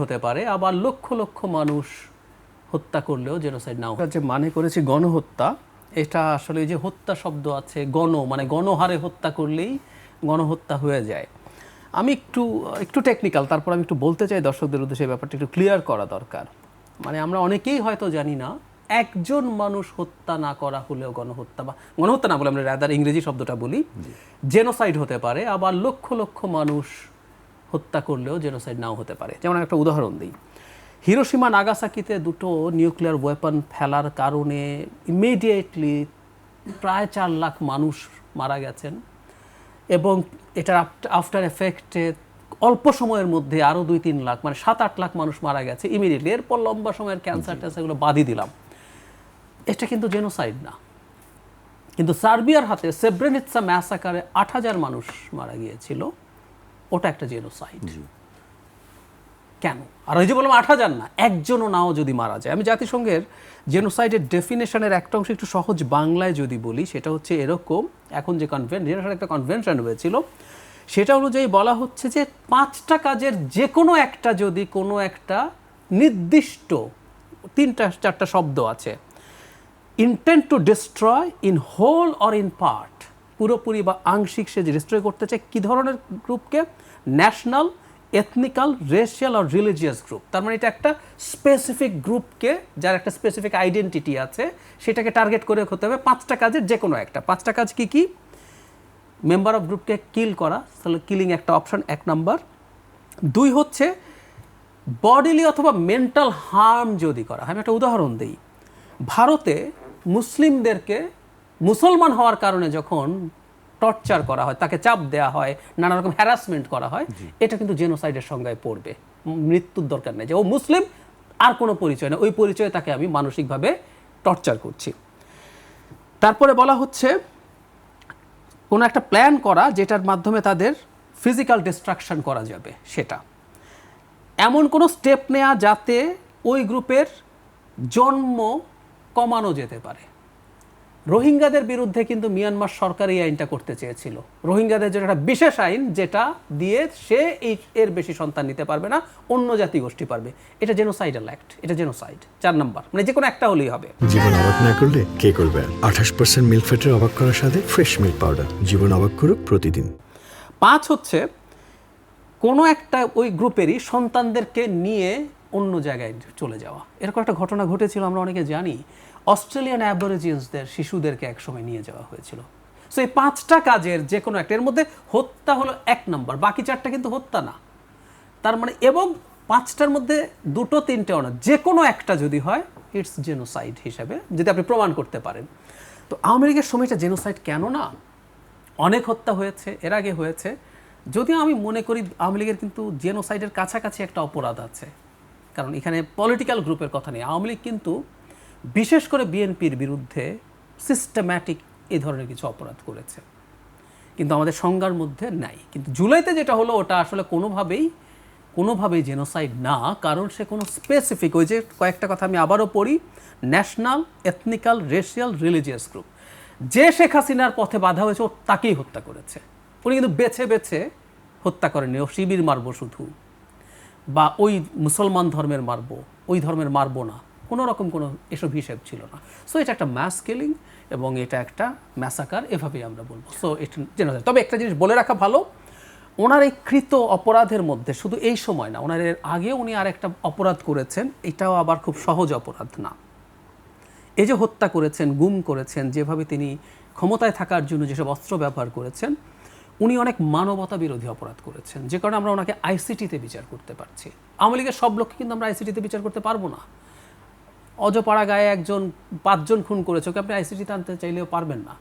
হতে পারে, আবার লক্ষ লক্ষ মানুষ হত্যা করলেও জেনোসাইড নাও। যে মানে করেছি গণহত্যা, এটা আসলে যে হত্যা শব্দ আছে, মানে গণহারে হত্যা করলেই গণহত্যা হয়ে যায়। আমি একটু টেকনিক্যাল, তারপর আমি একটু বলতে চাই দর্শকদের উদ্দেশ্যে ব্যাপারটা একটু ক্লিয়ার করা দরকার। মানে আমরা অনেকেই হয়তো জানি না, একজন মানুষ হত্যা না করা হলেও গণহত্যা, বা গণহত্যা না বলে আমরা রাদার ইংরেজি শব্দটা বলি, জেনোসাইড হতে পারে, আবার লক্ষ লক্ষ মানুষ হত্যা করলেও জেনোসাইড নাও হতে পারে। যেমন একটা উদাহরণ দিই, হিরোশিমা নাগাসাকিতে দুটো নিউক্লিয়ার ওয়েপন ফেলার কারণে ইমিডিয়েটলি প্রায় 4 লাখ মানুষ মারা গেছেন, এবং এটার আফটার এফেক্টে অল্প সময়ের মধ্যে আরও 2-3 লাখ, মানে 7-8 লাখ মানুষ মারা গেছে ইমিডিয়েটলি। এরপর লম্বা সময়ের ক্যান্সার এগুলো বাদই দিলাম, এটা কিন্তু জেনোসাইড না। কিন্তু সার্বিয়ার হাতে সেব্রেনিৎসা ম্যাসাকারে 8,000 মানুষ মারা গিয়েছিল, ওটা একটা জেনোসাইড। কেন? আর ওই যে বললাম 8,000 না, একজনও নাও যদি মারা যায়। আমি জাতিসংঘের জেনোসাইডের ডেফিনেশনের একটা অংশ একটু সহজ বাংলায় যদি বলি, সেটা হচ্ছে এরকম। এখন যে জেনোসাইড একটা কনভেনশন হয়েছিল, সেটা অনুযায়ী বলা হচ্ছে যে 5টা কাজের যে কোনো একটা, যদি কোনো একটা নির্দিষ্ট 3-4টা শব্দ আছে, intent to destroy in whole or in part, পুরোপুরি বা আংশিক সে যে ডিস্ট্রয় করতে চায়, কী ধরনের গ্রুপকে? ন্যাশনাল, এথনিক্যাল, রেশিয়াল আর রিলিজিয়াস গ্রুপ। তার মানে এটা একটা স্পেসিফিক গ্রুপকে, যার একটা স্পেসিফিক আইডেন্টিটি আছে, সেটাকে টার্গেট করে হতে হবে 5টা কাজের যে কোনো একটা। 5টা কাজ কি কি? মেম্বার অফ গ্রুপকে কিল করা, তাহলে কিলিং একটা অপশন 1 নাম্বার। 2 হচ্ছে বডিলি অথবা মেন্টাল হার্ম যদি করা। আমি একটা উদাহরণ দিই, ভারতে মুসলিমদেরকে মুসলমান হওয়ার কারণে যখন টর্চার করা হয়, তাকে চাপ দেওয়া হয়, নানা রকম হ্যারাসমেন্ট করা হয়, এটা কিন্তু জেনোসাইডের সংজ্ঞায় পড়বে। মৃত্যুর দরকার নেই যে ও মুসলিম, আর কোনো পরিচয় নেই, ওই পরিচয়ে তাকে আমি মানসিকভাবে টর্চার করছি। তারপরে বলা হচ্ছে কোনো একটা প্ল্যান করা, যেটার মাধ্যমে তাদের ফিজিক্যাল ডিস্ট্রাকশন করা যাবে, সেটা। এমন কোনো স্টেপ নেওয়া যাতে ওই গ্রুপের জন্ম কমানো যেতে পারে। রোহিঙ্গাদের বিরুদ্ধে কিন্তু মিয়ানমার সরকার এই আইনটা করতে চেয়েছিল। রোহিঙ্গাদের জন্য একটা বিশেষ আইন, যেটা দিয়ে সে এর বেশি সন্তান নিতে পারবে না, অন্য জাতিগোষ্ঠী পারবে। এটা জেনোসাইডাল অ্যাক্ট, এটা জেনোসাইড। 4 নাম্বার, মানে যে কোনো একটা হলেই হবে। জীবন অবাক না করলে কে করবে? 28% মিল্ক ফ্যাটের অবাক করার সাথে ফ্রেশ মিল্ক পাউডার। জীবন অবাক করুক প্রতিদিন। 5 হচ্ছে কোনো একটা ওই গ্রুপেরই সন্তানদেরকে নিয়ে অন্য জায়গায় চলে যাওয়া। এরকম একটা ঘটনা ঘটেছিল, আমরা অনেকে জানি। অস্ট্রেলিয়ান অ্যাবরিজিনসদের শিশুদেরকে একসময় নিয়ে যাওয়া হয়েছিল। সো এই 5টা কাজের যে কোনো একটা, এর মধ্যে হত্যা হলো 1 নাম্বার, বাকি 4টা কিন্তু হত্যা না। তার মানে, এবং 5টার মধ্যে 2-3টেও না, যে কোনো একটা যদি হয়, ইটস জেনোসাইড হিসাবে, যদি আপনি প্রমাণ করতে পারেন। তো আওয়ামী লীগের সময়টা জেনোসাইড কেন না? অনেক হত্যা হয়েছে, এর আগে হয়েছে। যদিও আমি মনে করি আওয়ামী লীগের কিন্তু জেনোসাইডের কাছাকাছি একটা অপরাধ আছে, কারণ এখানে পলিটিক্যাল গ্রুপের কথা নেই। আওয়ামী লীগ কিন্তু বিশেষ করে বিএনপির বিরুদ্ধে সিস্টেম্যাটিক এই ধরনের কিছু অপরাধ করেছে, কিন্তু আমাদের সংজ্ঞার মধ্যে নাই। কিন্তু জুলাইতে যেটা হলো, ওটা আসলে কোনোভাবেই জেনোসাইড না, কারণ সে কোনো স্পেসিফিক, ওই যে কয়েকটা কথা আমি আবারও পড়ি, ন্যাশনাল, এথনিক্যাল, রেশিয়াল, রিলিজিয়াস গ্রুপ, যে শেখ হাসিনার পথে বাধা হয়েছে ও তাকেই হত্যা করেছে। উনি কিন্তু বেছে বেছে হত্যা করেনি, ও শিবির মারবো শুধু, বা ওই মুসলমান ধর্মের মারবো, ওই ধর্মের মারবো না, কোনো রকম কোনো এসব হিসেব ছিল না। সো এটা একটা ম্যাস কিলিং, এবং এটা একটা ম্যাসাকার, এভাবেই আমরা বলবো। সো এটা জেনোসাইড। তবে একটা জিনিস বলে রাখা ভালো, ওনার এই কৃত অপরাধের মধ্যে শুধু এই সময় না, ওনার এর আগে উনি আর একটা অপরাধ করেছেন, এটাও আবার খুব সহজ অপরাধ না। এই যে হত্যা করেছেন, গুম করেছেন, যেভাবে তিনি ক্ষমতায় থাকার জন্য যেসব অস্ত্র ব্যবহার করেছেন, উনি অনেক মানবতা বিরোধী অপরাধ করেছেন, যে কারণে আমরা ওনাকে আইসিটিতে বিচার করতে পারছি। আওয়ামী লীগের সব লোককে কিন্তু আমরা আইসিটিতে বিচার করতে পারবো না। অজপাড়া গায়ে একজন 5 জন খুন করেছে, ওকে আপনি আইসিটিতে আনতে চাইলেও পারবেন না।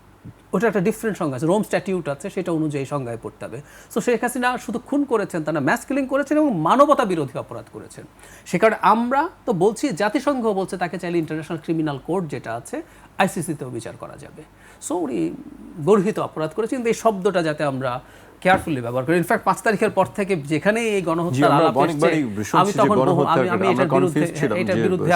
ওটা একটা ডিফারেন্ট সংজ্ঞা আছে, রোম স্ট্যাটিউট আছে, সেটা অনুযায়ী সংজ্ঞায় পড়তে হবে। সো শেখ হাসিনা শুধু খুন করেছেন তা না, ম্যাস কিলিং করেছেন এবং মানবতা বিরোধী অপরাধ করেছেন। সে কারণে আমরা তো বলছি, জাতিসংঘ বলছে তাকে চাইলে ইন্টারন্যাশনাল ক্রিমিনাল কোর্ট যেটা আছে, আইসিসিতেও বিচার করা যাবে। সো উনি গর্হিত অপরাধ করেছেন, কিন্তু এই শব্দটা যাতে আমরা কেয়ারফুলি ব্যবহার করি। ইনফ্যাক্ট 5 তারিখের পর থেকে যেখানে এই গণহত্যার আলাপ এসেছে, আমি তখন এটার বিরুদ্ধে